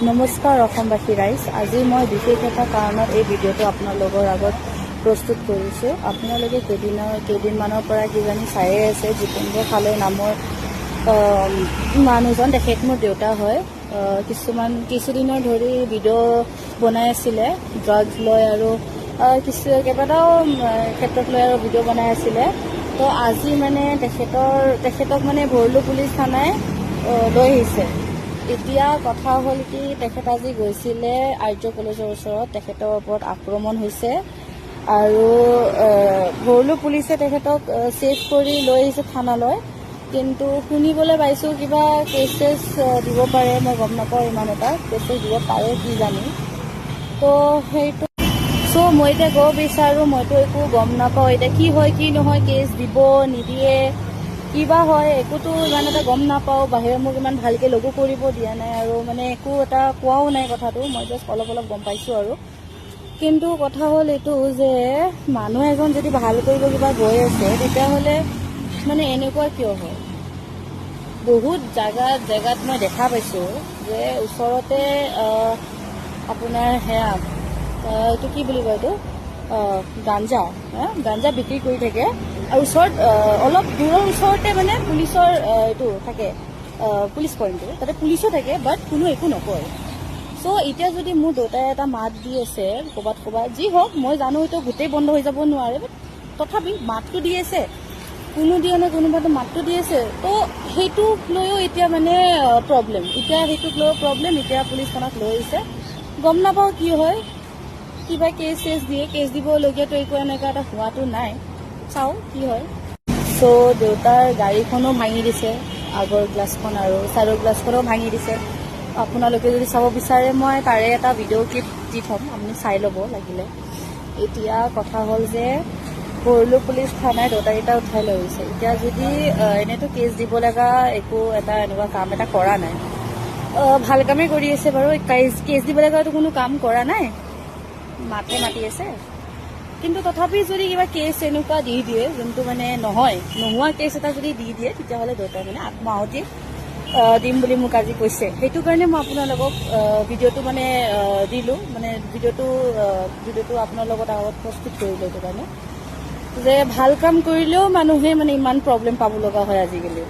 নমস্কাৰ অসমবাসী ৰাইজ, আজি মই বিশেষ এটা কাৰণত এই ভিডিঅ'টো আপোনালোকৰ আগত প্ৰস্তুত কৰিছোঁ। আপোনালোকে কেইদিনমানৰ পৰা কিজানি চায়ে আছে, জিতেন্দ্ৰ খালৈ নামৰ মানুহজন, তেখেত মোৰ দেউতা হয়। কিছুদিনৰ ধৰি ভিডিঅ' বনাই আছিলে, ড্ৰাগছ লৈ আৰু কেইবাটাও ক্ষেত্ৰত লৈ আৰু ভিডিঅ' বনাই আছিলে। তো আজি মানে তেখেতক মানে ভৰলু পুলিচ থানাই লৈ আহিছে। এতিয়া কথা হ'ল কি, তেখেত আজি গৈছিলে আৰ্য কলেজৰ ওচৰত, তেখেতৰ ওপৰত আক্ৰমণ হৈছে আৰু ভৰলু পুলিচে তেখেতক ছেভ কৰি লৈ আহিছে থানালৈ। কিন্তু শুনিবলৈ পাইছোঁ কিবা কেছ দিব পাৰে, মই গম নাপাওঁ, ইমান এটা কেছ দিব পাৰে কি জানি। তো সেইটো মই এতিয়া ক'ব বিচাৰোঁ, মইতো একো গম নাপাওঁ এতিয়া কি হয় কি নহয়, কেছ দিব নিদিয়ে কিবা হয় একোতো ইমান এটা গম নাপাওঁ। বাহিৰে মোক ইমান ভালকৈ লগো কৰিব দিয়া নাই আৰু মানে একো এটা কোৱাও নাই কথাটো, মই জাষ্ট অলপ গম পাইছোঁ আৰু। কিন্তু কথা হ'ল এইটো যে মানুহ এজন যদি ভাল কৰিব কিবা গৈ আছে, তেতিয়াহ'লে মানে এনেকুৱা কিয় হয়? বহুত জেগাত মই দেখা পাইছোঁ যে ওচৰতে আপোনাৰ এইটো কি বুলি কয়, এইটো গাঞ্জা বিক্ৰী কৰি থাকে আৰু ওচৰত অলপ দূৰৰ ওচৰতে মানে পুলিচৰ এইটো থাকে, পুলিচ পইণ্টটো, তাতে পুলিচো থাকে, বাট কোনো একো নকয়। চ' এতিয়া যদি মোৰ দেউতাই এটা মাত দি আছে ক'ৰবাত যি হওক, মই জানো এইটো গোটেই বন্ধ হৈ যাব নোৱাৰে, বাট তথাপি মাতটো দি আছে, কোনো দিয়া নাই কোনোবাটো মাতটো দি আছে। তো সেইটোক লৈও এতিয়া মানে প্ৰব্লেম, এতিয়া পুলিচ থানাত লৈ আহিছে। গম নাপাওঁ কি হয়, কিবা কেছ দিয়ে, কেছ দিবলগীয়াতো একো এনেকুৱা এটা হোৱাটো নাই, চাওঁ কি হয়। চ' দেউতাৰ গাড়ীখনো ভাঙি দিছে, আগৰ গ্লাছখন আৰু চাইডৰ গ্লাছখনো ভাঙি দিছে। আপোনালোকে যদি চাব বিচাৰে মই তাৰে এটা ভিডিঅ' ক্লিপ দি থ'ম, আপুনি চাই ল'ব লাগিলে। এতিয়া কথা হ'ল যে ভৰলু পুলিচ থানাই দেউতাকেইটা উঠাই লৈ গৈছে। এতিয়া যদি এনেতো কেছ দিব লগা একো এটা এনেকুৱা কাম এটা কৰা নাই, ভাল কামেই কৰি আছে বাৰু, কেছ দিব লগাটো কোনো কাম কৰা নাই, মাতি আছে। কিন্তু তথাপি যদি কিবা কেছ এনেকুৱা দি দিয়ে যোনটো মানে নোহোৱা কেছ এটা যদি দি দিয়ে, তেতিয়াহ'লে দেউতাই মানে আত্মআহুতি দিম বুলি মোক আজি কৈছে। সেইটো কাৰণে মই আপোনালোকক ভিডিঅ'টো মানে দিলোঁ, মানে ভিডিঅ'টো আপোনাৰ লগত আগত প্ৰস্তুত কৰিলোঁ। সেইটো কাৰণে যে ভাল কাম কৰিলেও মানুহে মানে ইমান প্ৰব্লেম পাব লগা হয় আজিকালি।